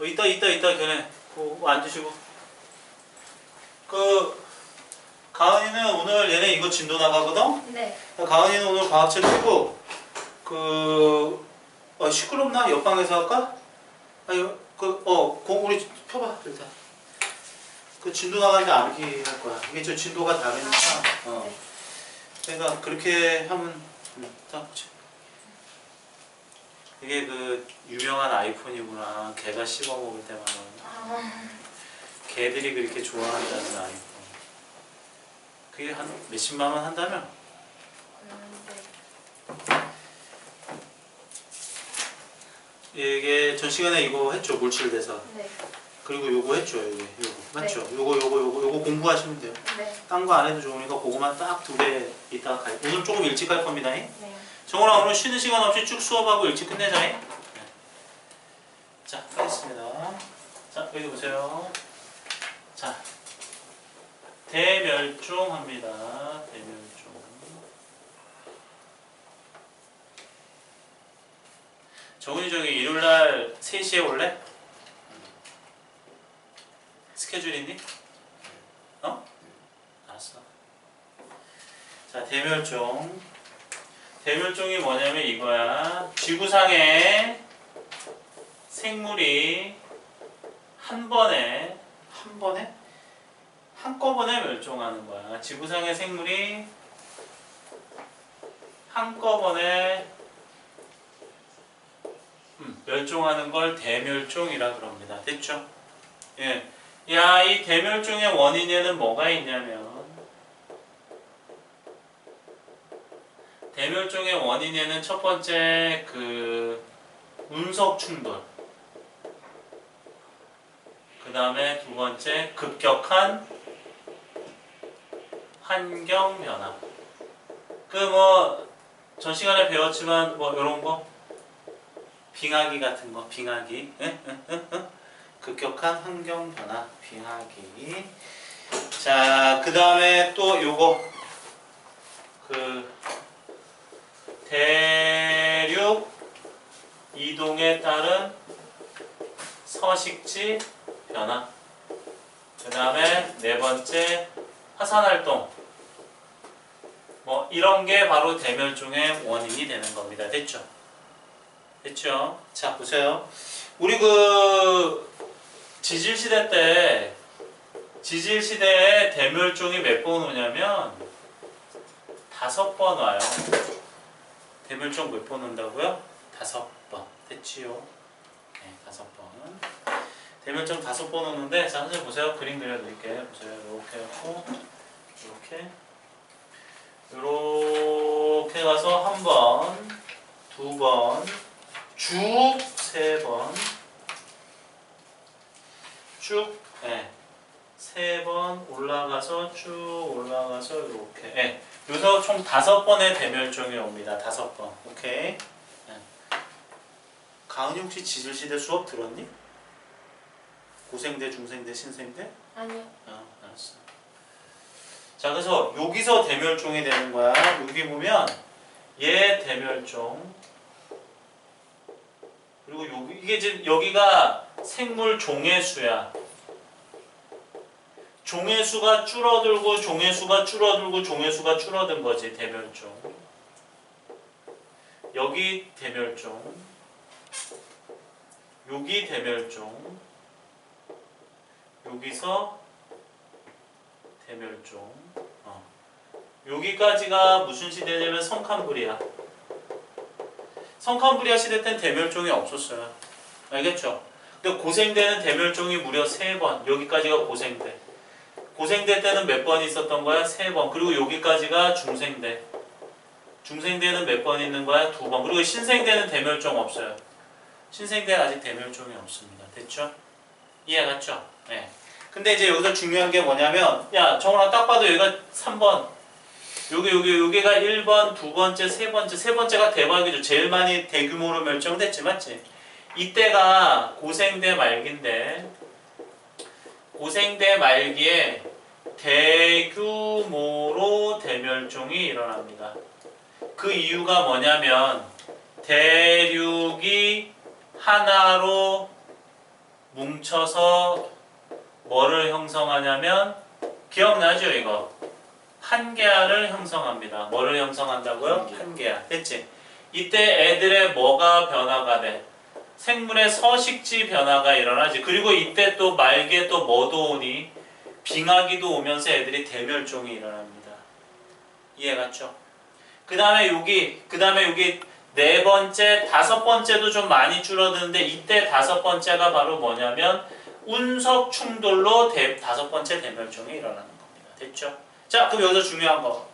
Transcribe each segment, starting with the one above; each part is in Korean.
있다 걔네. 앉으시고. 가은이는 오늘 얘네 이거 진도 나가거든? 네. 가은이는 오늘 과학책 펴고 시끄럽나? 옆방에서 할까? 우리 펴봐 일단. 진도 나가는데 암기 할 거야. 이게 저 진도가 다르니까. 네. 그러니까 그렇게 하면 이게 유명한 아이폰이구나. 개가 씹어먹을 때만 개들이 그렇게 좋아한다는 아이폰. 그게 한 몇십만 원 한다며? 네. 이게 전 시간에 이거 했죠. 물칠대사. 네. 그리고 요거 했죠. 요거 맞죠? 네. 요거 공부하시면 돼요. 네. 딴 거 안 해도 좋으니까 그거만 딱 2개 이따가 가요. 오늘 조금 일찍 갈 겁니다. 네. 정훈아 오늘 쉬는 시간 없이 쭉 수업하고 일찍 끝내자. 네. 자, 하겠습니다. 자, 여기 보세요. 자, 대멸종합니다. 대멸종. 정훈이 저기 일요일날 3시에 올래? 스케줄 있니? 알았어. 자, 대멸종. 대멸종이 뭐냐면 이거야. 지구상에 생물이 한꺼번에 멸종하는 거야. 지구상의 생물이 한꺼번에 멸종하는 걸 대멸종이라 그럽니다. 됐죠? 예. 야, 이 대멸종의 원인에는 뭐가 있냐면 대멸종의 원인에는 첫 번째 운석 충돌, 그 다음에 두 번째 급격한 환경 변화. 전 시간에 배웠지만 요런 거 빙하기 같은 거, 빙하기. 급격한 환경 변화, 빙하기. 자, 그 다음에 또 요거 대륙 이동에 따른 서식지 변화. 그 다음에 네 번째 화산활동. 이런 게 바로 대멸종의 원인이 되는 겁니다. 됐죠? 됐죠? 자, 보세요. 우리 지질시대에 대멸종이 몇 번 오냐면 5번 와요. 대멸종 몇 번 온다고요? 5번. 됐지요? 네, 5번. 대멸종 5번 오는데, 자, 선생님 보세요. 그림 그려드릴게요. 보세요. 이렇게 하고, 이렇게 가서 1번, 2번, 쭉 3번, 쭉, 3번 올라가서 쭉 올라가서 이렇게. 여기서 총 5번의 대멸종이 옵니다. 5번. 오케이. 가은이 혹시 지질시대 수업 들었니? 고생대, 중생대, 신생대? 아니요. 알았어. 자, 그래서 여기서 대멸종이 되는 거야. 여기 보면 얘 대멸종. 그리고 이게 지금 여기가 생물 종의 수야. 종의 수가 줄어들고 종의 수가 줄어들고 종의 수가 줄어든 거지. 대멸종. 여기 대멸종. 여기 대멸종. 여기서 대멸종. 여기까지가 무슨 시대냐면 성캄브리아. 성캄브리아 시대 때는 대멸종이 없었어요. 알겠죠? 근데 고생대는 대멸종이 무려 3번. 여기까지가 고생대. 고생대 때는 몇 번 있었던 거야? 3번. 그리고 여기까지가 중생대. 중생대는 몇 번 있는 거야? 2번. 그리고 신생대는 대멸종 없어요. 신생대는 아직 대멸종이 없습니다. 됐죠? 이해 갔죠? 네. 근데 이제 여기서 중요한 게 뭐냐면, 야, 정훈아 딱 봐도 여기가 3번. 여기가 1번, 두 번째, 세 번째가 대박이죠. 제일 많이 대규모로 멸종됐지, 맞지? 이때가 고생대 말기인데, 고생대 말기에 대규모로 대멸종이 일어납니다. 그 이유가 뭐냐면 대륙이 하나로 뭉쳐서 뭐를 형성하냐면 기억나죠 이거? 한계알을 형성합니다. 뭐를 형성한다고요? 한계알. 됐지? 이때 애들의 뭐가 변화가 돼? 생물의 서식지 변화가 일어나지. 그리고 이때 또 말기에 또 뭐도 오니? 빙하기도 오면서 애들이 대멸종이 일어납니다. 이해갔죠? 그 다음에 여기 네 번째, 다섯 번째도 좀 많이 줄어드는데 이때 다섯 번째가 바로 뭐냐면 운석 충돌로 다섯 번째 대멸종이 일어나는 겁니다. 됐죠? 자, 그럼 여기서 중요한 거.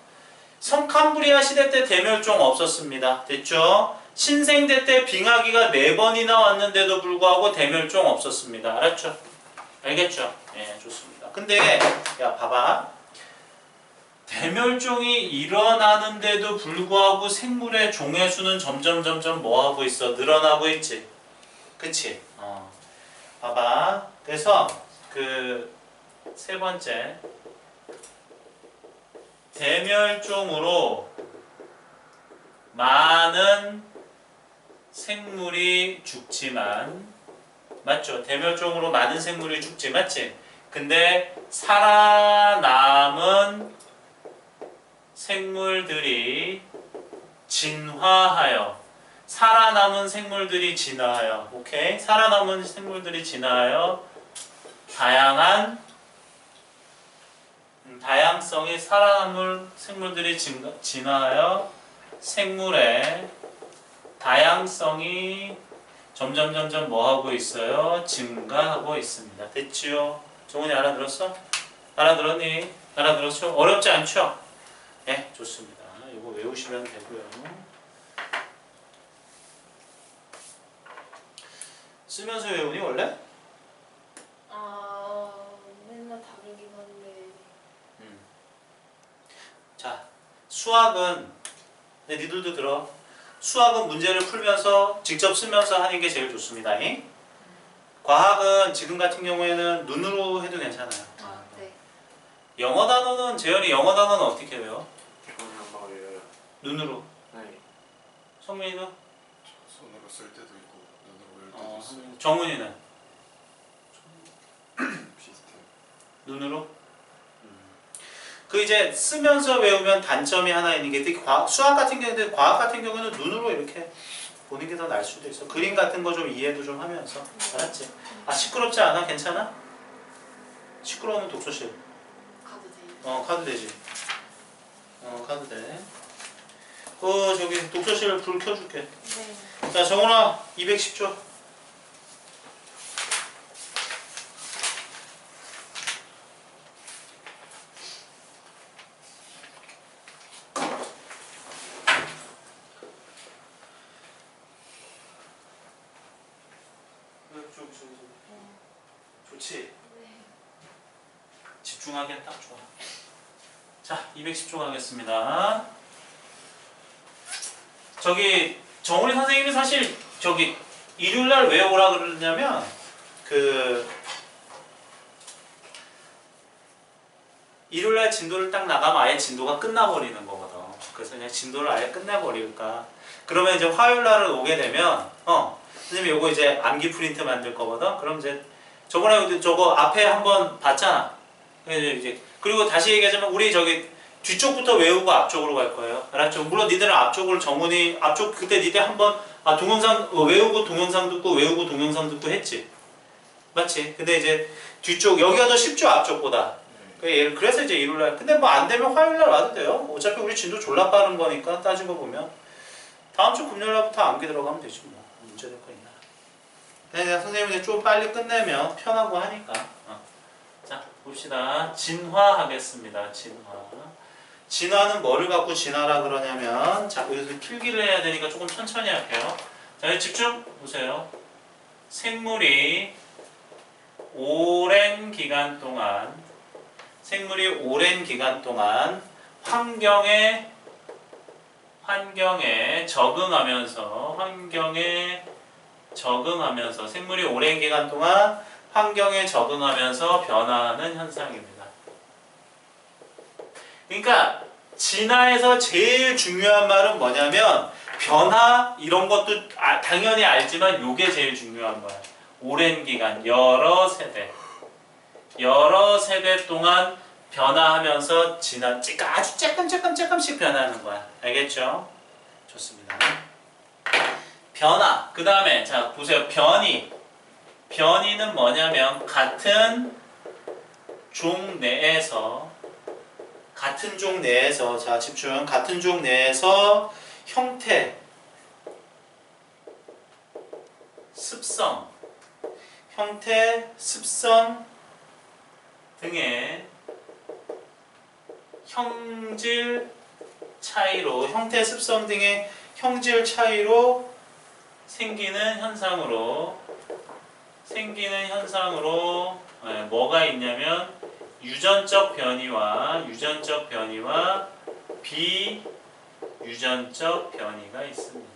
성캄브리아 시대 때 대멸종 없었습니다. 됐죠? 신생대 때 빙하기가 4번이나 왔는데도 불구하고 대멸종 없었습니다. 알았죠? 알겠죠? 예, 좋습니다. 근데 야, 봐봐. 대멸종이 일어나는데도 불구하고 생물의 종의 수는 점점 뭐하고 있어? 늘어나고 있지. 그치? 봐봐. 그래서 그 세 번째 대멸종으로 많은 생물이 죽지만 맞죠? 대멸종으로 많은 생물이 죽지 맞지? 근데 살아남은 생물들이 진화하여 살아남은 생물들이 진화하여 오케이? 살아남은 생물들이 진화하여 다양성이 살아남은 생물들이 진화하여 생물의 다양성이 점점 뭐하고 있어요? 증가하고 있습니다. 됐지요? 정훈이 알아들었어? 알아들었니? 알아들었죠? 어렵지 않죠? 네, 좋습니다. 이거 외우시면 되고요. 쓰면서 외우니 원래? 맨날 다르긴 한데. 자, 수학은 근데 니들도 들어. 수학은 문제를 풀면서 직접 쓰면서 하는 게 제일 좋습니다. 과학은 지금 같은 경우에는 눈으로 해도 괜찮아요. 네. 영어 단어는 재현이 영어 단어는 어떻게 외워? 저는 한번 외워요. 눈으로. 네. 성민이는? 손으로 쓸 때도 있고 눈으로 외울 때도 있어요. 정훈이는? 비슷해요. 눈으로? 그 이제 쓰면서 외우면 단점이 하나 있는 게 특히 수학 같은 경우는 과학 같은 경우는 눈으로 이렇게 보는 게 더 나을 수도 있어. 그림 같은 거 좀 이해도 좀 하면서. 알았지? 아, 시끄럽지 않아? 괜찮아? 시끄러우면 독서실. 가도 돼요? 카드 되지. 카드 돼. 저기 독서실 불 켜줄게. 네. 자, 정훈아 210초. 좋지? 네. 집중하기엔 딱 좋아. 자, 210초 가겠습니다. 저기 정훈이 선생님이 사실 저기 일요일날 왜 오라 그러냐면 일요일날 진도를 딱 나가면 아예 진도가 끝나버리는 거거든. 그래서 그냥 진도를 아예 끝내버릴까. 그러면 이제 화요일날을 오게 되면 선생님 요거 이제 암기 프린트 만들 거거든. 그럼 이제 저번에 저거 앞에 한번 봤잖아. 그리고 다시 얘기하자면 우리 저기 뒤쪽부터 외우고 앞쪽으로 갈 거예요. 알았죠? 물론 니들은 앞쪽을 정훈이 앞쪽 그때 니들 한번 동영상 외우고 동영상 듣고 외우고 동영상 듣고 했지. 맞지? 근데 이제 뒤쪽 여기가 더 쉽죠 앞쪽보다. 그래서 이제 일요일날 근데 뭐 안 되면 화요일날 와도 돼요. 어차피 우리 진도 졸라 빠른 거니까 따지고 보면 다음 주 금요일날부터 암기 들어가면 되지 뭐. 문제될 거 있나. 그냥 선생님이 좀 빨리 끝내면 편하고 하니까. 자, 봅시다. 진화하겠습니다. 진화는 뭐를 갖고 진화라 그러냐면, 자, 여기서 필기를 해야 되니까 조금 천천히 할게요. 자, 집중 보세요. 생물이 오랜 기간 동안 환경에 적응하면서 생물이 오랜 기간 동안 환경에 적응하면서 변화하는 현상입니다. 그러니까 진화에서 제일 중요한 말은 뭐냐면 변화 이런 것도 당연히 알지만 요게 제일 중요한 거야. 오랜 기간, 여러 세대 동안 변화하면서 아주 조금씩 변하는 거야. 알겠죠? 좋습니다. 변화. 그 다음에 자 보세요. 변이는 뭐냐면 같은 종 내에서 자 집중. 같은 종 내에서 형태, 습성 등의 형질 차이로 생기는 현상으로 뭐가 있냐면 유전적 변이와 비유전적 변이가 있습니다.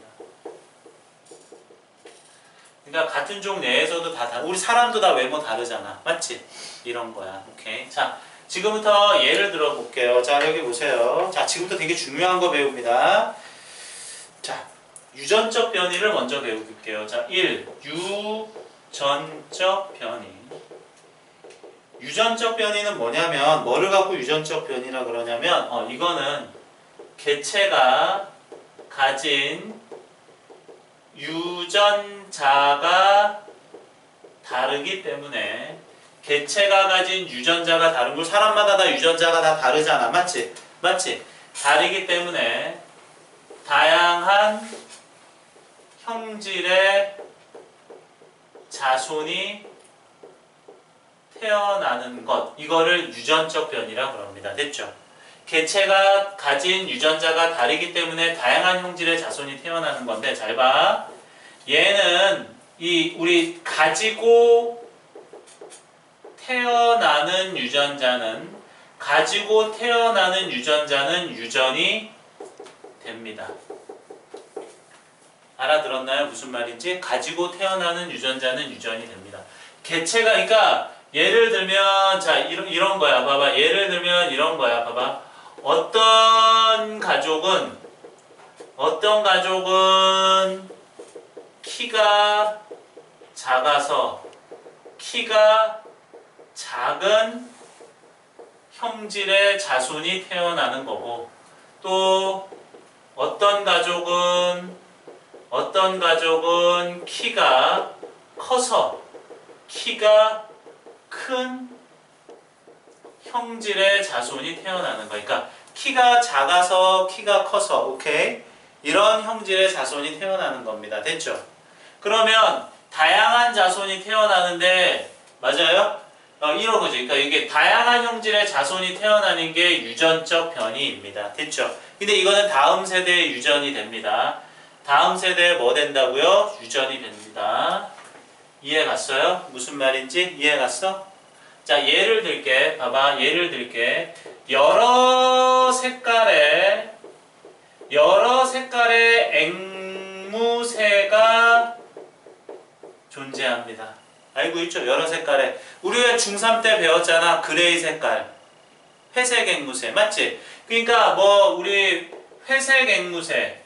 그러니까 같은 종 내에서도 우리 사람도 다 외모 다르잖아. 맞지? 이런 거야. 오케이. 자, 지금부터 예를 들어 볼게요. 자, 여기 보세요. 자, 지금부터 되게 중요한 거 배웁니다. 자, 유전적 변이를 먼저 배울게요. 자, 1. 유전적 변이. 유전적 변이는 뭐냐면 뭐를 갖고 유전적 변이라 그러냐면 이거는 개체가 가진 유전자가 다르기 때문에 개체가 가진 유전자가 다른 걸 사람마다 다 유전자가 다 다르잖아. 맞지? 다르기 때문에 다양한 형질의 자손이 태어나는 것, 이거를 유전적 변이라고 합니다. 됐죠? 개체가 가진 유전자가 다르기 때문에 다양한 형질의 자손이 태어나는 건데 잘 봐. 얘는 우리 가지고 태어나는 유전자는 유전이 됩니다. 알아들었나요? 무슨 말인지? 가지고 태어나는 유전자는 유전이 됩니다. 개체가 그러니까 예를 들면 자 이런 거야. 봐봐. 예를 들면 이런 거야. 봐봐. 어떤 가족은 키가 작아서 키가 작은 형질의 자손이 태어나는 거고, 또 어떤 가족은 키가 커서 키가 큰 형질의 자손이 태어나는 거야. 그러니까 키가 작아서 키가 커서 오케이? 이런 형질의 자손이 태어나는 겁니다. 됐죠? 그러면 다양한 자손이 태어나는데 맞아요? 이런 거죠. 그러니까 이게 다양한 형질의 자손이 태어나는 게 유전적 변이입니다. 됐죠? 근데 이거는 다음 세대에 유전이 됩니다. 다음 세대에 뭐 된다고요? 유전이 됩니다. 이해 갔어요? 무슨 말인지 이해 갔어? 자, 예를 들게. 봐봐. 예를 들게. 여러 색깔의 앵무새가 존재합니다. 알고 있죠? 여러 색깔의. 우리가 중3 때 배웠잖아. 그레이 색깔. 회색 앵무새. 맞지? 그러니까 우리 회색 앵무새도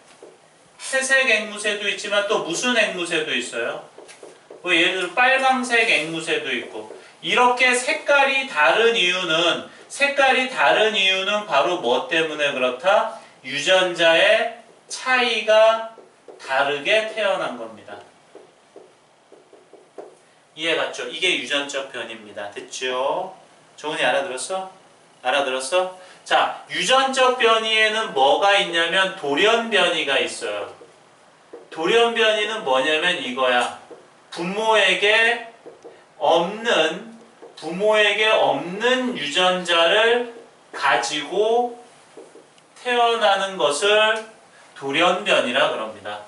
있지만 또 무슨 앵무새도 있어요? 예를 들어 빨강색 앵무새도 있고. 이렇게 색깔이 다른 이유는 바로 뭐 때문에 그렇다? 유전자의 차이가 다르게 태어난 겁니다. 이해 갔죠? 이게 유전적 변이입니다. 됐죠? 정은이 알아들었어? 자, 유전적 변이에는 뭐가 있냐면 돌연 변이가 있어요. 돌연 변이는 뭐냐면 이거야. 부모에게 없는 유전자를 가지고 태어나는 것을 돌연변이라 그럽니다.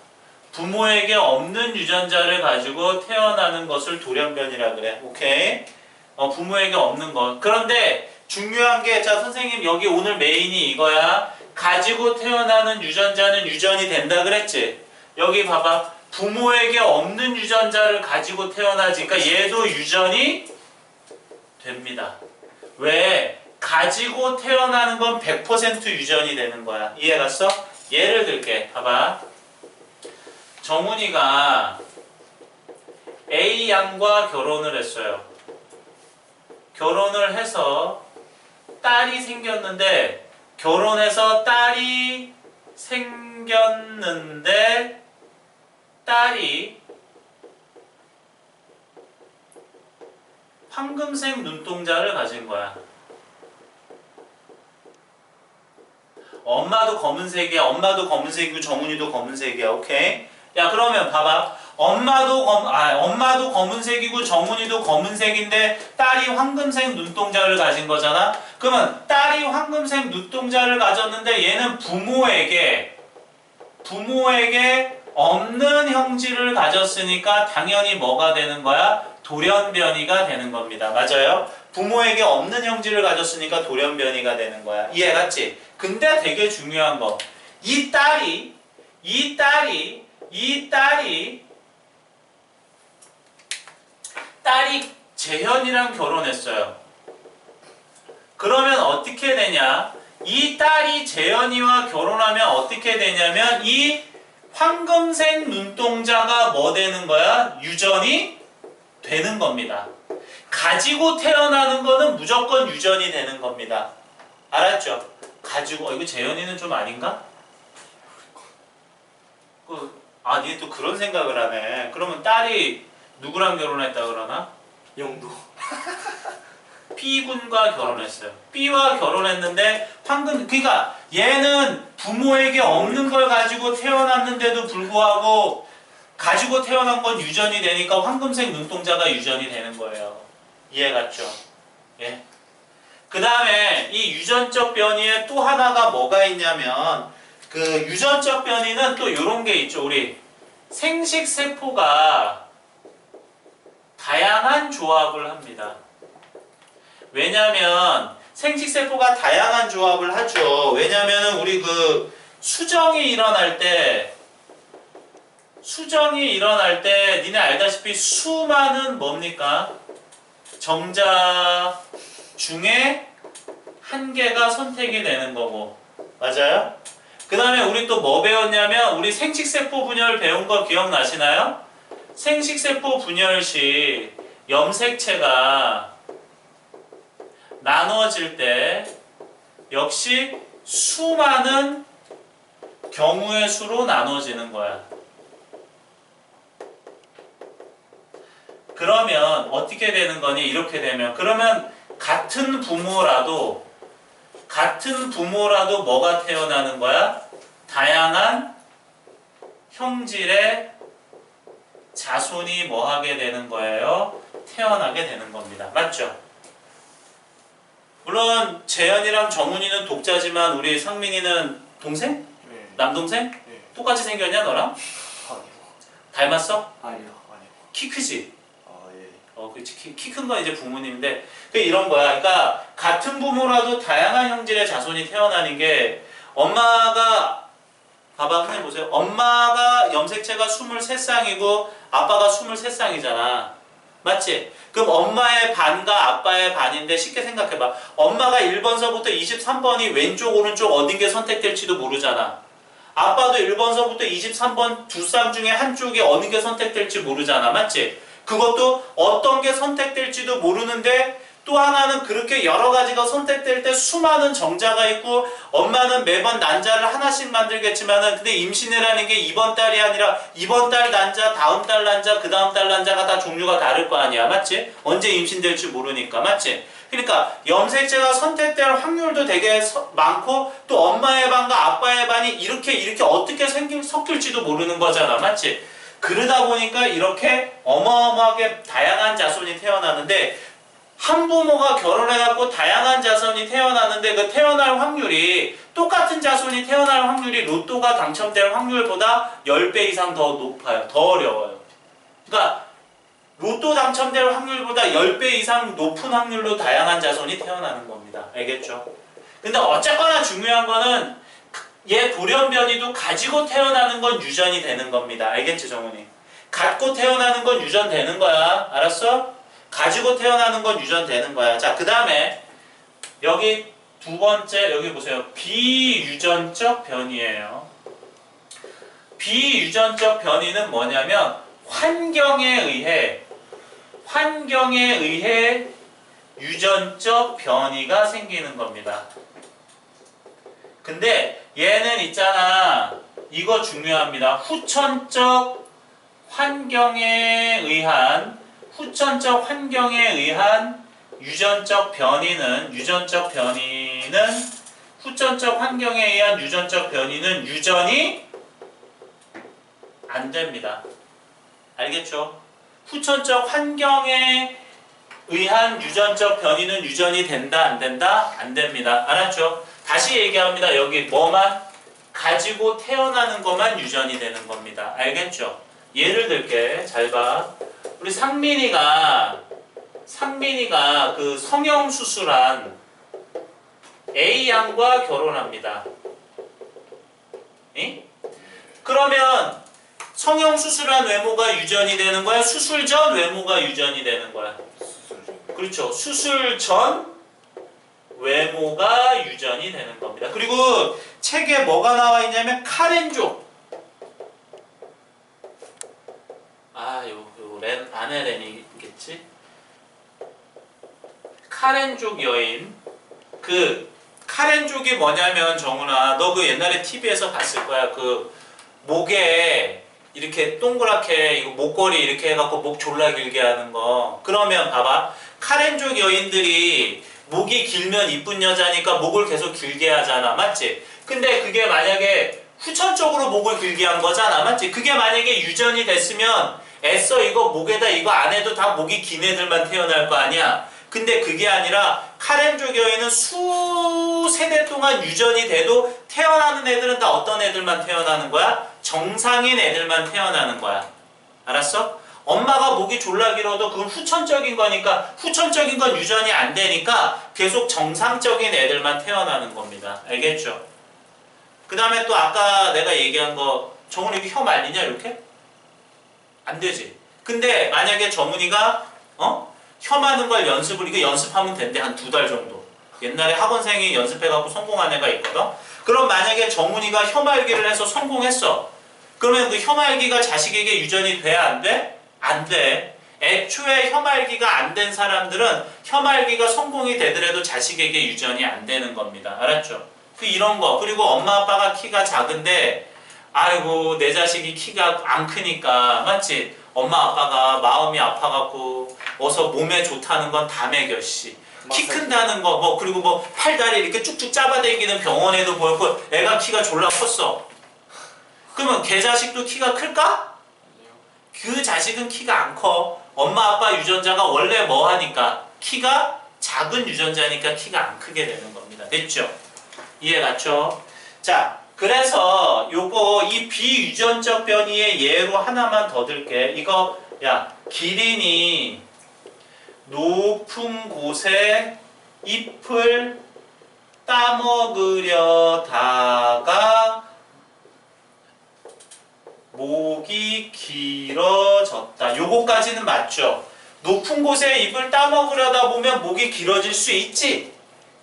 부모에게 없는 유전자를 가지고 태어나는 것을 돌연변이라 그래. 오케이? 부모에게 없는 것. 그런데 중요한 게, 자, 선생님 여기 오늘 메인이 이거야. 가지고 태어나는 유전자는 유전이 된다 그랬지? 여기 봐봐. 부모에게 없는 유전자를 가지고 태어나지. 그러니까 얘도 유전이 됩니다. 왜? 가지고 태어나는 건 100% 유전이 되는 거야. 이해 갔어? 예를 들게. 봐봐. 정훈이가 A A 양과 결혼을 했어요. 결혼을 해서 딸이 생겼는데 결혼해서 딸이 생겼는데 딸이 황금색 눈동자를 가진 거야. 엄마도 검은색이야. 엄마도 검은색이고 정훈이도 검은색이야. 오케이? 야 그러면 봐봐. 엄마도 검은색이고 정훈이도 검은색인데 딸이 황금색 눈동자를 가진 거잖아. 그러면 딸이 황금색 눈동자를 가졌는데 얘는 부모에게 없는 형질을 가졌으니까 당연히 뭐가 되는 거야? 돌연변이가 되는 겁니다. 맞아요? 부모에게 없는 형질을 가졌으니까 돌연변이가 되는 거야. 이해 갔지? 근데 되게 중요한 거. 이 딸이 재현이랑 결혼했어요. 그러면 어떻게 되냐? 이 딸이 재현이와 결혼하면 어떻게 되냐면 이 황금색 눈동자가 뭐 되는 거야? 유전이 되는 겁니다. 가지고 태어나는 거는 무조건 유전이 되는 겁니다. 알았죠? 가지고 이거 재현이는 좀 아닌가? 니네 또 그런 생각을 하네. 그러면 딸이 누구랑 결혼했다 그러나? 영도. B군과 결혼했어요. B와 결혼했는데 그러니까 얘는 부모에게 없는 걸 가지고 태어났는데도 불구하고 가지고 태어난 건 유전이 되니까 황금색 눈동자가 유전이 되는 거예요. 이해 갔죠? 예. 그 다음에 이 유전적 변이에 또 하나가 뭐가 있냐면 그 유전적 변이는 또 이런 게 있죠. 우리 생식세포가 다양한 조합을 합니다. 왜냐면 생식세포가 다양한 조합을 하죠. 왜냐면 우리 그 수정이 일어날 때 니네 알다시피 수많은 뭡니까? 정자 중에 한 개가 선택이 되는 거고. 맞아요? 그 다음에 우리 또 뭐 배웠냐면 우리 생식세포 분열 배운 거 기억나시나요? 생식세포 분열 시 염색체가 나눠질 때 역시 수많은 경우의 수로 나눠지는 거야. 그러면 어떻게 되는 거니? 이렇게 되면 그러면 같은 부모라도 뭐가 태어나는 거야? 다양한 형질의 자손이 뭐 하게 되는 거예요? 태어나게 되는 겁니다. 맞죠? 물론 재현이랑 정훈이는 독자지만 우리 상민이는 동생? 네. 남동생? 네. 똑같이 생겼냐 너랑? 아니요. 닮았어? 아니요. 아니요. 키 크지? 아 예. 그렇지. 키 큰 건 이제 부모님인데 이런 거야. 그러니까 같은 부모라도 다양한 형질의 자손이 태어나는 게 엄마가 봐봐, 선생님 보세요. 엄마가 염색체가 23쌍이고 아빠가 23쌍이잖아. 맞지? 그럼 엄마의 반과 아빠의 반인데 쉽게 생각해봐. 엄마가 1번서부터 23번이 왼쪽 오른쪽 어딘 게 선택될지도 모르잖아. 아빠도 1번서부터 23번 두 쌍 중에 한쪽이 어느 게 선택될지 모르잖아. 맞지? 그것도 어떤 게 선택될지도 모르는데 또 하나는 그렇게 여러 가지가 선택될 때 수많은 정자가 있고 엄마는 매번 난자를 하나씩 만들겠지만은 근데 임신이라는 게 이번 달이 아니라 이번 달 난자, 다음 달 난자, 그 다음 달 난자가 다 종류가 다를 거 아니야. 맞지? 언제 임신될지 모르니까. 맞지? 그러니까 염색체가 선택될 확률도 되게 많고 또 엄마의 반과 아빠의 반이 이렇게 어떻게 섞일지도 모르는 거잖아. 맞지? 그러다 보니까 이렇게 어마어마하게 다양한 자손이 태어나는데 한 부모가 결혼해갖고 다양한 자손이 태어나는데 그 태어날 확률이 똑같은 자손이 태어날 확률이 로또가 당첨될 확률보다 10배 이상 더 높아요. 더 어려워요. 그러니까 로또 당첨될 확률보다 10배 이상 높은 확률로 다양한 자손이 태어나는 겁니다. 알겠죠? 근데 어쨌거나 중요한 거는 얘 돌연변이도 가지고 태어나는 건 유전이 되는 겁니다. 알겠지, 정훈이? 갖고 태어나는 건 유전되는 거야. 알았어? 가지고 태어나는 건 유전되는 거야. 자, 그 다음에 여기 두 번째 여기 보세요. 비유전적 변이에요. 비유전적 변이는 뭐냐면 환경에 의해 환경에 의해 유전적 변이가 생기는 겁니다. 근데 얘는 있잖아. 이거 중요합니다. 후천적 환경에 의한 후천적 환경에 의한 유전적 변이는 유전이 안 됩니다. 알겠죠? 후천적 환경에 의한 유전적 변이는 유전이 된다, 안 된다? 안 됩니다. 알았죠? 다시 얘기합니다. 여기 뭐만? 가지고 태어나는 것만 유전이 되는 겁니다. 알겠죠? 예를 들게. 잘 봐. 우리 상민이가 그 성형수술한 A양과 결혼합니다. 응? 그러면 성형수술한 외모가 유전이 되는 거야? 수술 전 외모가 유전이 되는 거야? 수술 중. 그렇죠. 수술 전 외모가 유전이 되는 겁니다. 그리고 책에 뭐가 나와 있냐면 카렌족. 아네렌이겠지? 카렌족 여인. 그 카렌족이 뭐냐면 정훈아, 너 그 옛날에 TV에서 봤을 거야. 그 목에 이렇게 동그랗게 이거 목걸이 이렇게 해갖고 목 졸라 길게 하는 거. 그러면 봐봐. 카렌족 여인들이 목이 길면 이쁜 여자니까 목을 계속 길게 하잖아. 맞지? 근데 그게 만약에 후천적으로 목을 길게 한 거잖아. 맞지? 그게 만약에 유전이 됐으면 애써 이거 목에다 이거 안 해도 다 목이 긴 애들만 태어날 거 아니야. 근데 그게 아니라 카렌족 여인은 수세대 동안 유전이 돼도 태어나는 애들은 다 어떤 애들만 태어나는 거야? 정상인 애들만 태어나는 거야. 알았어? 엄마가 목이 졸라 길어도 그건 후천적인 거니까 후천적인 건 유전이 안 되니까 계속 정상적인 애들만 태어나는 겁니다. 알겠죠? 그 다음에 또 아까 내가 얘기한 거 정훈이 이렇게 혀 말리냐 이렇게? 안 되지. 근데 만약에 정훈이가 혀 마는 걸 이거 연습하면 된대. 한 2달 정도. 옛날에 학원생이 연습해갖고 성공한 애가 있거든. 그럼 만약에 정훈이가 혀 말기를 해서 성공했어. 그러면 그 혀 말기가 자식에게 유전이 돼? 안 돼? 안 돼. 애초에 혀 말기가 안 된 사람들은 혀 말기가 성공이 되더라도 자식에게 유전이 안 되는 겁니다. 알았죠? 이런 거. 그리고 엄마 아빠가 키가 작은데 아이고 내 자식이 키가 안 크니까 맞지? 엄마 아빠가 마음이 아파갖고 어서 몸에 좋다는 건 다 먹여 씨. 키 큰다는 거 뭐 그리고 뭐 팔다리 이렇게 쭉쭉 잡아당기는 병원에도 보였고 애가 키가 졸라 컸어. 그러면 걔 자식도 키가 클까? 그 자식은 키가 안 커. 엄마 아빠 유전자가 원래 뭐 하니까 키가 작은 유전자니까 키가 안 크게 되는 겁니다. 됐죠? 이해 갔죠? 자, 그래서 요거 이 비유전적 변이의 예로 하나만 더 들게. 이거 야 기린이 높은 곳에 잎을 따먹으려다가 목이 길어졌다. 요거까지는 맞죠? 높은 곳에 잎을 따먹으려다 보면 목이 길어질 수 있지?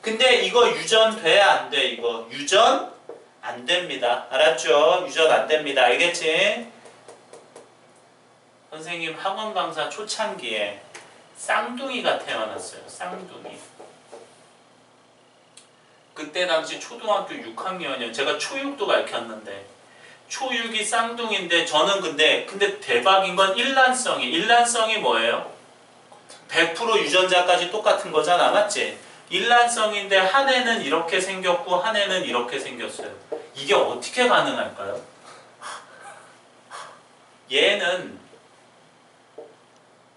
근데 이거 유전 돼? 안 돼? 이거 유전 안 됩니다. 알았죠? 유전 안 됩니다. 알겠지? 선생님 학원 강사 초창기에 쌍둥이가 태어났어요. 쌍둥이. 그때 당시 초등학교 6학년이요. 제가 초6도 가르쳤는데 초6이 쌍둥이인데 저는 근데 대박인 건 일란성이 뭐예요? 100% 유전자까지 똑같은 거잖아. 맞지? 일란성인데 한 애는 이렇게 생겼고 한 애는 이렇게 생겼어요. 이게 어떻게 가능할까요? 얘는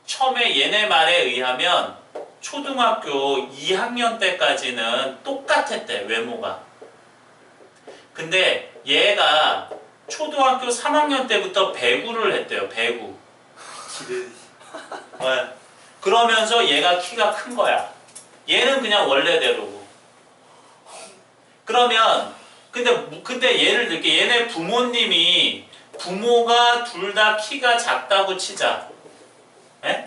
처음에 얘네 말에 의하면 초등학교 2학년 때까지는 똑같았대. 외모가. 근데 얘가 초등학교 3학년 때부터 배구를 했대요. 배구. 네. 그러면서 얘가 키가 큰 거야. 얘는 그냥 원래대로고. 그러면 근데 예를 들게 얘네 부모가 둘 다 키가 작다고 치자. 네?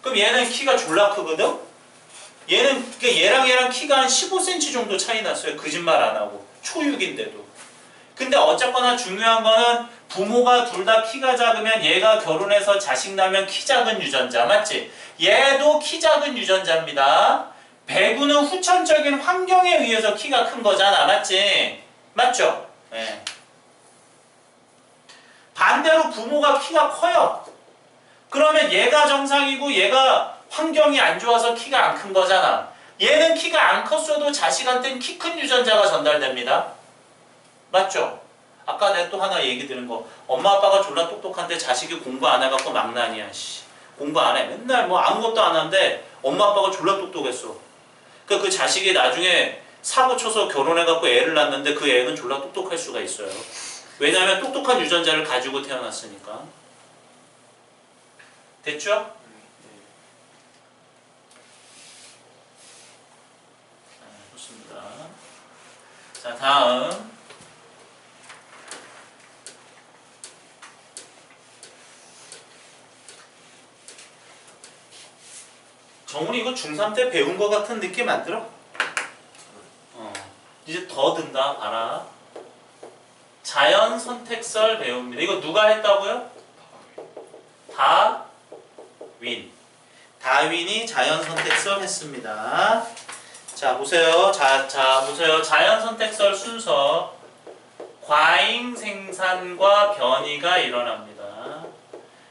그럼 얘는 키가 졸라 크거든? 얘랑 키가 한 15cm 정도 차이 났어요. 거짓말 안 하고. 초6인데도. 근데 어쨌거나 중요한 거는 부모가 둘 다 키가 작으면 얘가 결혼해서 자식 낳으면 키 작은 유전자 맞지? 얘도 키 작은 유전자입니다. 배구는 후천적인 환경에 의해서 키가 큰 거잖아 맞지? 맞죠? 네. 반대로 부모가 키가 커요. 그러면 얘가 정상이고 얘가 환경이 안 좋아서 키가 안 큰 거잖아. 얘는 키가 안 컸어도 자식한테는 키 큰 유전자가 전달됩니다. 맞죠? 아까 내가 또 하나 얘기 들은 거. 엄마 아빠가 졸라 똑똑한데 자식이 공부 안 해갖고 망난이야. 씨. 공부 안 해. 맨날 뭐 아무것도 안 하는데 엄마 아빠가 졸라 똑똑했어. 그 자식이 나중에 사고 쳐서 결혼해갖고 애를 낳는데 그 애는 졸라 똑똑할 수가 있어요. 왜냐하면 똑똑한 유전자를 가지고 태어났으니까. 됐죠? 좋습니다. 자, 다음. 정훈이 이거 중3 때 배운 거 같은 느낌 안 들어? 이제 더 든다. 봐라. 자연 선택설 배웁니다. 이거 누가 했다고요? 다윈. 다윈이 자연 선택설 했습니다. 자, 보세요. 자, 보세요. 자연 선택설 순서. 과잉 생산과 변이가 일어납니다.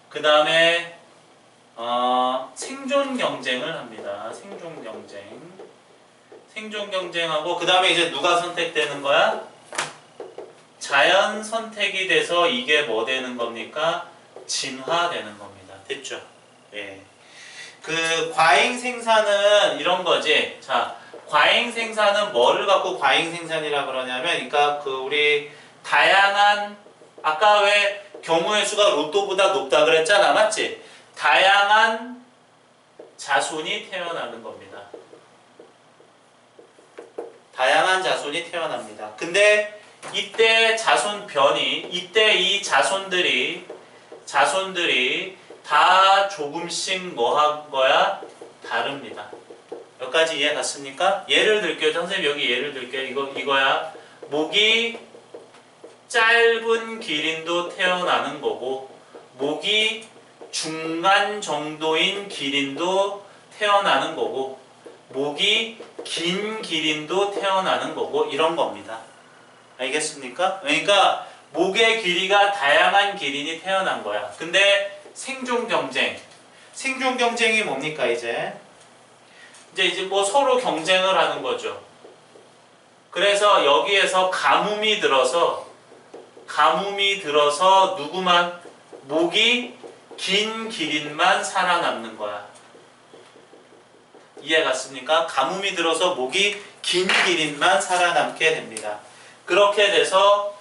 그 다음에 생존 경쟁을 합니다. 생존 경쟁. 생존 경쟁하고 그 다음에 이제 누가 선택되는 거야? 자연 선택이 돼서 이게 뭐 되는 겁니까? 진화되는 겁니다. 됐죠? 예. 그 과잉 생산은 이런 거지. 자, 과잉 생산은 뭐를 갖고 과잉 생산이라 그러냐면, 그러니까 그 우리 다양한 아까 왜 경우의 수가 로또보다 높다 그랬잖아, 맞지? 다양한 자손이 태어나는 겁니다. 다양한 자손이 태어납니다. 근데 이때 자손 변이, 이때 이 자손들이 다 조금씩 뭐 한 거야? 다릅니다. 여기까지 이해 갔습니까? 예를 들게요. 선생님 여기 예를 들게요. 이거야. 목이 짧은 기린도 태어나는 거고, 목이 중간 정도인 기린도 태어나는 거고, 목이 긴 기린도 태어나는 거고, 이런 겁니다. 알겠습니까? 그러니까 목의 길이가 다양한 기린이 태어난 거야. 근데 생존 경쟁이 뭡니까 이제 뭐 서로 경쟁을 하는 거죠. 그래서 여기에서 가뭄이 들어서 누구만 목이 긴 기린만 살아남는 거야. 이해 갔습니까? 가뭄이 들어서 목이 긴 기린만 살아남게 됩니다. 그렇게 돼서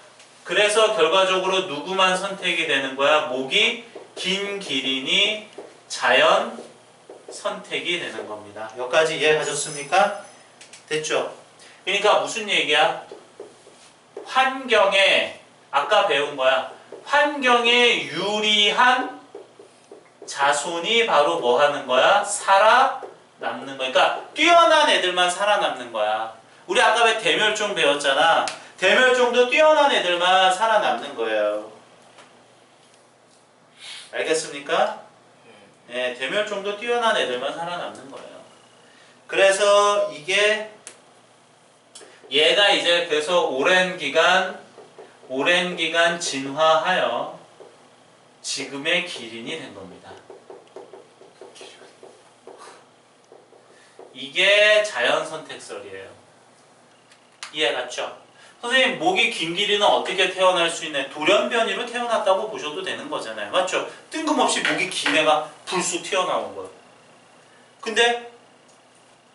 그래서 결과적으로 누구만 선택이 되는 거야? 목이 긴 기린이 자연 선택이 되는 겁니다. 여기까지 이해하셨습니까? 됐죠? 그러니까 무슨 얘기야? 환경에 아까 배운 거야. 환경에 유리한 자손이 바로 뭐 하는 거야? 살아남는 거야. 그러니까 뛰어난 애들만 살아남는 거야. 우리 아까 왜 대멸종 배웠잖아. 대멸종도 뛰어난 애들만 살아남는 거예요. 알겠습니까? 네, 대멸종도 뛰어난 애들만 살아남는 거예요. 그래서 얘가 이제 그래서 오랜 기간 진화하여 지금의 기린이 된 겁니다. 이게 자연 선택설이에요. 이해 갔죠? 선생님, 목이 긴 기린은 어떻게 태어날 수 있나요? 돌연변이로 태어났다고 보셔도 되는 거잖아요. 맞죠? 뜬금없이 목이 긴 애가 불쑥 튀어나온 거예요. 근데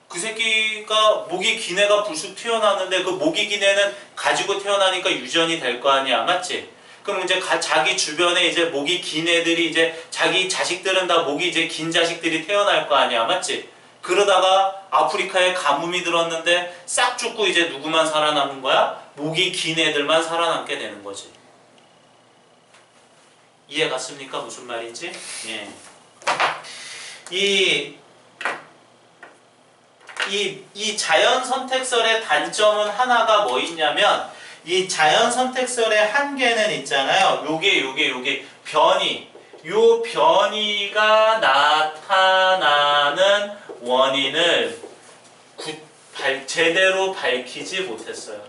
그 새끼가 목이 긴 애가 불쑥 튀어나왔는데 그 목이 긴 애는 가지고 태어나니까 유전이 될 거 아니야. 맞지? 그럼 이제 자기 주변에 이제 목이 긴 애들이 이제 자기 자식들은 다 목이 이제 긴 자식들이 태어날 거 아니야. 맞지? 그러다가 아프리카에 가뭄이 들었는데 싹 죽고 이제 누구만 살아남은 거야? 목이 긴 애들만 살아남게 되는 거지. 이해 갔습니까? 무슨 말인지? 예. 이 자연 선택설의 단점은 하나가 뭐 있냐면 이 자연 선택설의 한계는 있잖아요. 요게 변이. 요 변이가 나타나는 원인을 제대로 밝히지 못했어요.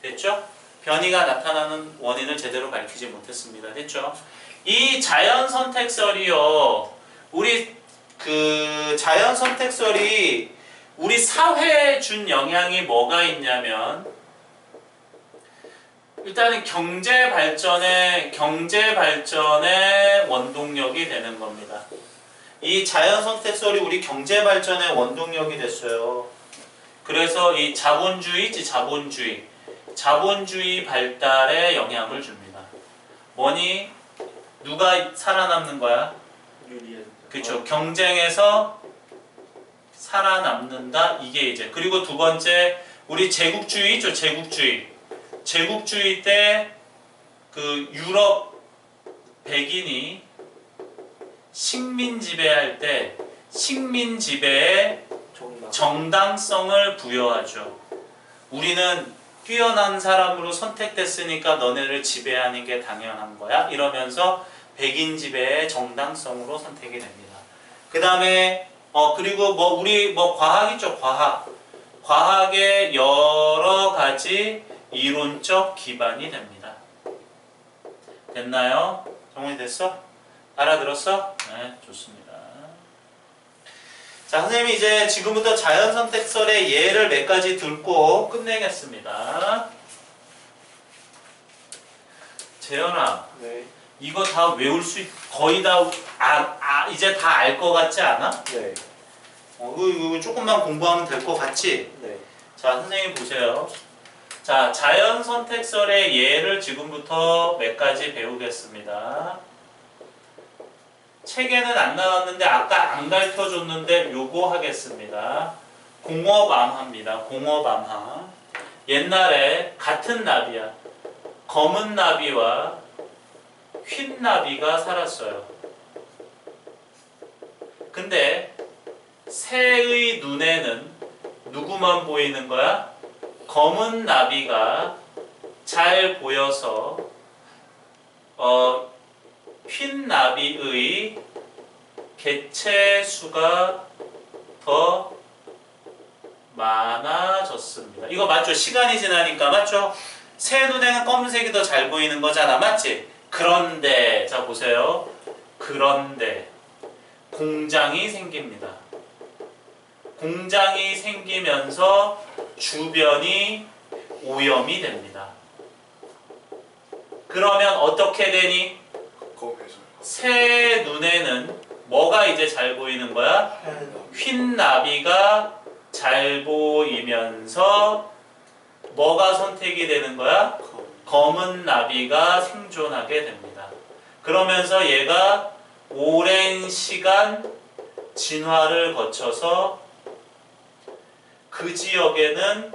됐죠? 변이가 나타나는 원인을 제대로 밝히지 못했습니다. 됐죠? 이 자연 선택설이요. 우리 그 자연 선택설이 우리 사회에 준 영향이 뭐가 있냐면 일단은 경제 발전의 원동력이 되는 겁니다. 이 자연 선택설이 우리 경제 발전의 원동력이 됐어요. 그래서 이 자본주의 발달에 영향을 줍니다. 뭐니? 누가 살아남는 거야? 그렇죠. 경쟁에서 살아남는다. 이게 이제 그리고 두 번째 우리 제국주의 있죠. 제국주의 때 그 유럽 백인이 식민 지배할 때 식민 지배에 정당성을 부여하죠. 우리는 뛰어난 사람으로 선택됐으니까 너네를 지배하는 게 당연한 거야. 이러면서 백인 지배의 정당성으로 선택이 됩니다. 그 다음에 그리고 우리 과학 있죠. 과학의 여러 가지 이론적 기반이 됩니다. 됐나요? 정리 됐어? 알아들었어? 네, 좋습니다. 자, 선생님이 이제 지금부터 자연선택설의 예를 몇 가지 들고 끝내겠습니다. 재현아, 네. 이거 다 외울 거의 다 이제 다 알 것 같지 않아? 네. 이거 조금만 공부하면 될 것 같지? 네. 자, 선생님 보세요. 자, 자연선택설의 예를 지금부터 몇 가지 배우겠습니다. 책에는 안 나왔는데 아까 안 가르쳐줬는데 요거 하겠습니다. 공업암화입니다. 공업암화. 옛날에 같은 나비야. 검은 나비와 흰 나비가 살았어요. 근데 새의 눈에는 누구만 보이는 거야? 검은 나비가 잘 보여서 흰 나비의 개체 수가 더 많아졌습니다. 이거 맞죠? 시간이 지나니까 맞죠? 새 눈에는 검은색이 더 잘 보이는 거잖아. 맞지? 그런데 자 보세요. 그런데 공장이 생깁니다. 공장이 생기면서 주변이 오염이 됩니다. 그러면 어떻게 되니? 새 눈에는 뭐가 이제 잘 보이는 거야? 흰 나비가 잘 보이면서 뭐가 선택이 되는 거야? 검은 나비가 생존하게 됩니다. 그러면서 얘가 오랜 시간 진화를 거쳐서 그 지역에는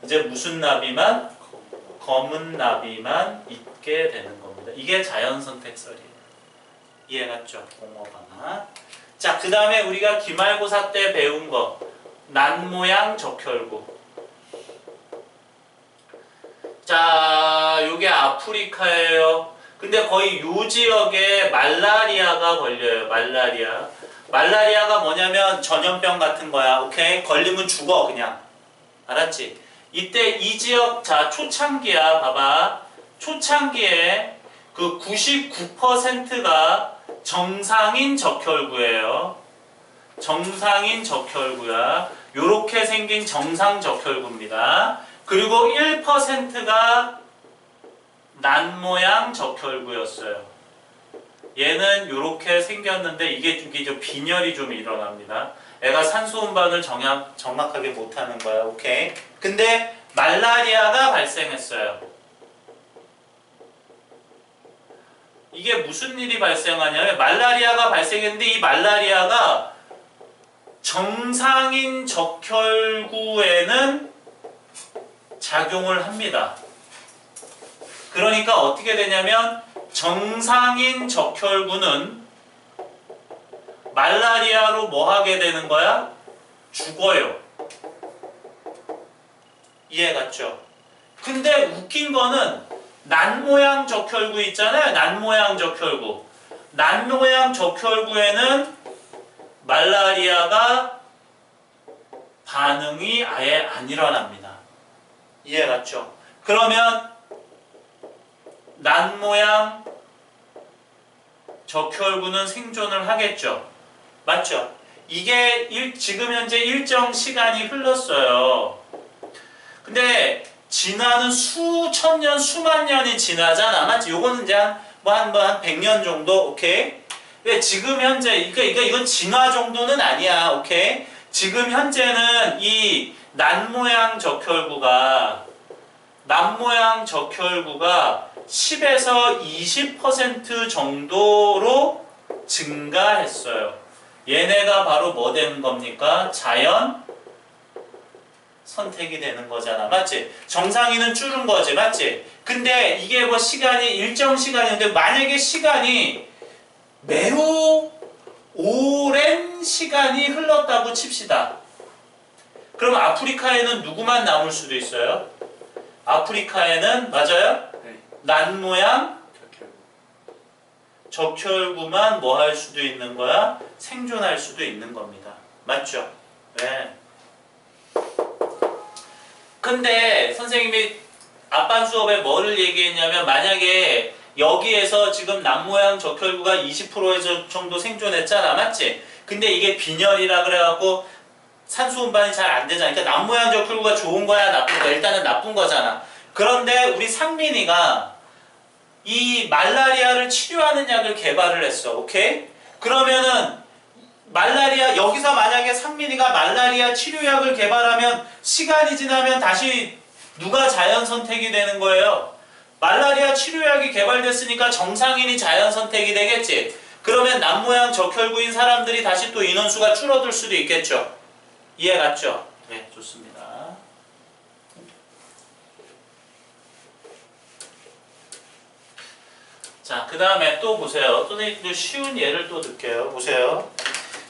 이제 무슨 나비만? 검은 나비만 있게 되는 겁니다. 이게 자연선택설이에요. 이해갔죠? 공업암화. 자, 그 다음에 우리가 기말고사 때 배운 거 난모양 적혈구. 자, 요게 아프리카예요. 근데 거의 요 지역에 말라리아가 걸려요. 말라리아가 뭐냐면 전염병 같은 거야. 오케이? 걸리면 죽어 그냥. 알았지? 이때 이 지역 자 초창기야. 봐봐. 초창기에 그 99%가 정상인 적혈구예요. 정상인 적혈구야. 요렇게 생긴 정상 적혈구입니다. 그리고 1%가 난모양 적혈구였어요. 얘는 이렇게 생겼는데 이게 좀 빈혈이 좀 일어납니다. 애가 산소 운반을 정확하게 못하는 거야. 오케이. 근데 말라리아가 발생했어요. 이게 무슨 일이 발생하냐면 말라리아가 발생했는데 이 말라리아가 정상인 적혈구에는 작용을 합니다. 그러니까 어떻게 되냐면 정상인 적혈구는 말라리아로 뭐 하게 되는 거야? 죽어요. 이해 갔죠? 근데 웃긴 거는 난모양 적혈구 있잖아요. 난모양 적혈구. 난모양 적혈구에는 말라리아가 반응이 아예 안 일어납니다. 이해 갔죠? 그러면 난모양 적혈구는 생존을 하겠죠? 맞죠? 이게 지금 현재 일정 시간이 흘렀어요. 근데 진화는 수천 년, 수만 년이 지나잖아. 맞지? 요거는 이제 한 100년 정도? 오케이? 근데 지금 현재, 이건 진화 정도는 아니야. 오케이? 지금 현재는 이 난모양 적혈구가 10에서 20% 정도로 증가했어요. 얘네가 바로 뭐 되는 겁니까? 자연 선택이 되는 거잖아. 맞지? 정상인은 줄은 거지. 맞지? 근데 이게 뭐 시간이 일정 시간인데 만약에 시간이 매우 오랜 시간이 흘렀다고 칩시다. 그럼 아프리카에는 누구만 남을 수도 있어요? 아프리카에는 맞아요? 네. 난모양 적혈구만 뭐 할 수도 있는 거야? 생존할 수도 있는 겁니다. 맞죠? 네. 근데 선생님이 앞반 수업에 뭐를 얘기했냐면 만약에 여기에서 지금 난모양 적혈구가 20% 정도 생존했잖아. 맞지? 근데 이게 빈혈이라 그래갖고 산소 운반이 잘 안 되잖아. 그러니까 난모양 적혈구가 좋은 거야, 나쁜 거야? 일단은 나쁜 거잖아. 그런데 우리 상민이가 이 말라리아를 치료하는 약을 개발을 했어. 오케이? 그러면은 말라리아 여기서 만약에 상민이가 말라리아 치료약을 개발하면 시간이 지나면 다시 누가 자연 선택이 되는 거예요? 말라리아 치료약이 개발됐으니까 정상인이 자연 선택이 되겠지. 그러면 남모양 적혈구인 사람들이 다시 또 인원수가 줄어들 수도 있겠죠. 이해 갔죠? 네, 좋습니다. 자, 그 다음에 또 보세요. 또 쉬운 예를 또 넣을게요. 보세요.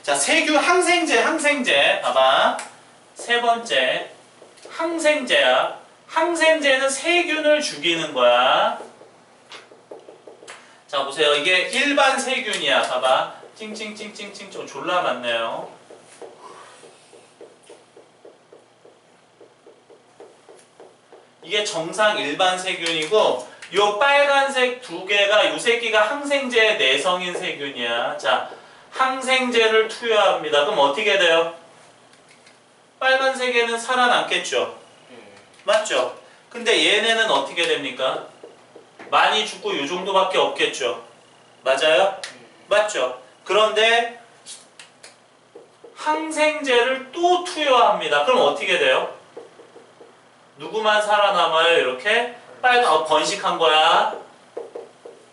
자, 세균 항생제. 봐봐. 세 번째. 항생제야. 항생제는 세균을 죽이는 거야. 자, 보세요. 이게 일반 세균이야. 봐봐. 찡찡찡찡찡. 졸라 많네요. 이게 정상 일반 세균이고 요 빨간색 두 개가 요 새끼가 항생제의 내성인 세균이야. 자, 항생제를 투여합니다. 그럼 어떻게 돼요? 빨간색에는 살아남겠죠. 맞죠? 근데 얘네는 어떻게 됩니까? 많이 죽고 요 정도밖에 없겠죠. 맞아요? 맞죠? 그런데 항생제를 또 투여합니다. 그럼 어떻게 돼요? 누구만 살아남아요? 이렇게 번식한 거야.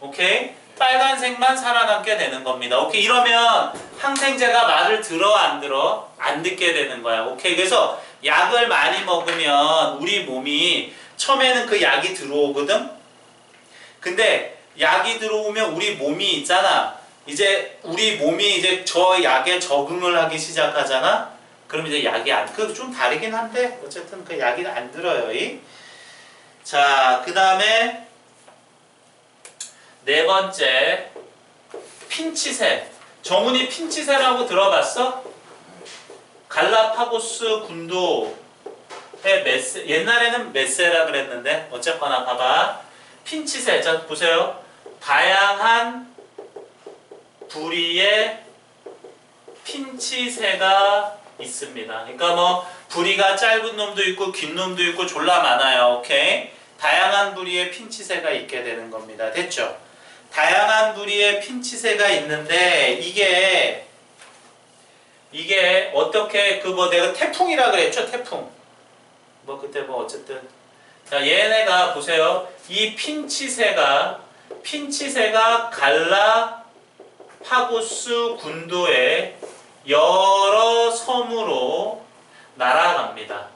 오케이? 빨간색만 살아남게 되는 겁니다. 오케이? 이러면 항생제가 말을 들어 안 들어? 안 듣게 되는 거야. 오케이? 그래서 약을 많이 먹으면 우리 몸이 처음에는 그 약이 들어오거든? 근데 약이 들어오면 우리 몸이 있잖아. 이제 우리 몸이 이제 저 약에 적응을 하기 시작하잖아? 그럼 이제 약이 좀 다르긴 한데 어쨌든 그 약이 안 들어요. 자, 그 다음에 네 번째 핀치새. 정훈이 핀치새라고 들어봤어? 갈라파고스 군도의 옛날에는 메세라 그랬는데 어쨌거나 봐봐. 핀치새. 자, 보세요. 다양한 부리의 핀치새가 있습니다. 그러니까 뭐 부리가 짧은 놈도 있고 긴 놈도 있고 졸라 많아요. 오케이? 다양한 부리의 핀치새가 있게 되는 겁니다. 됐죠? 다양한 부리의 핀치새가 있는데 이게 어떻게 내가 태풍이라 그랬죠? 태풍. 그때 어쨌든 자, 얘네가 보세요. 이 핀치새가 갈라파고스 군도의 여러 섬으로 날아갑니다.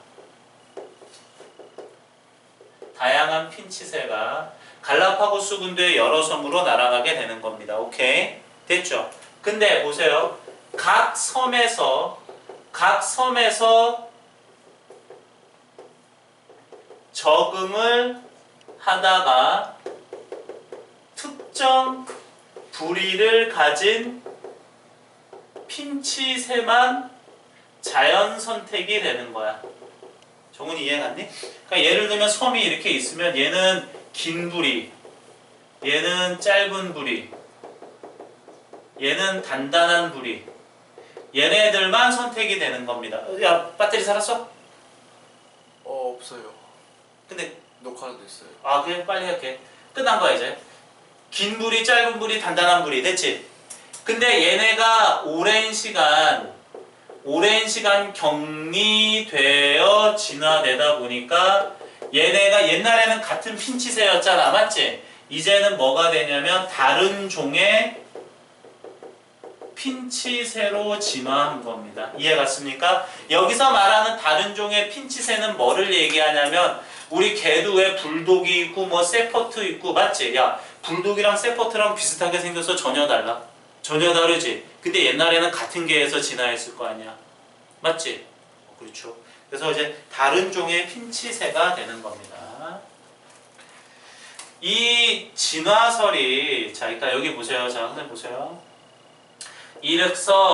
다양한 핀치새가 갈라파고스 군도의 여러 섬으로 날아가게 되는 겁니다. 오케이? 됐죠? 근데 보세요. 각 섬에서 적응을 하다가 특정 부리를 가진 핀치새만 자연 선택이 되는 거야. 정훈이 이해 갔니? 그러니까 예를 들면 섬이 이렇게 있으면 얘는 긴 부리, 얘는 짧은 부리, 얘는 단단한 부리, 얘네들만 선택이 되는 겁니다. 야, 배터리 살았어? 없어요. 근데 녹화는 됐어요. 아 그래 빨리 할게. 끝난 거야 이제. 긴 부리, 짧은 부리, 단단한 부리 됐지? 근데 얘네가 오랜 시간 격리되어 진화되다 보니까 얘네가 옛날에는 같은 핀치새였잖아, 맞지? 이제는 뭐가 되냐면 다른 종의 핀치새로 진화한 겁니다. 이해 갔습니까? 여기서 말하는 다른 종의 핀치새는 뭐를 얘기하냐면 우리 개도 왜 불독이 있고 뭐 세퍼트 있고 맞지? 야, 불독이랑 세퍼트랑 비슷하게 생겨서 전혀 달라. 전혀 다르지? 근데 옛날에는 같은 개에서 진화했을 거 아니야. 맞지? 그렇죠. 그래서 이제 다른 종의 핀치새가 되는 겁니다. 이 진화설이 자, 그러니까 여기 보세요. 자, 선생님 보세요. 이력서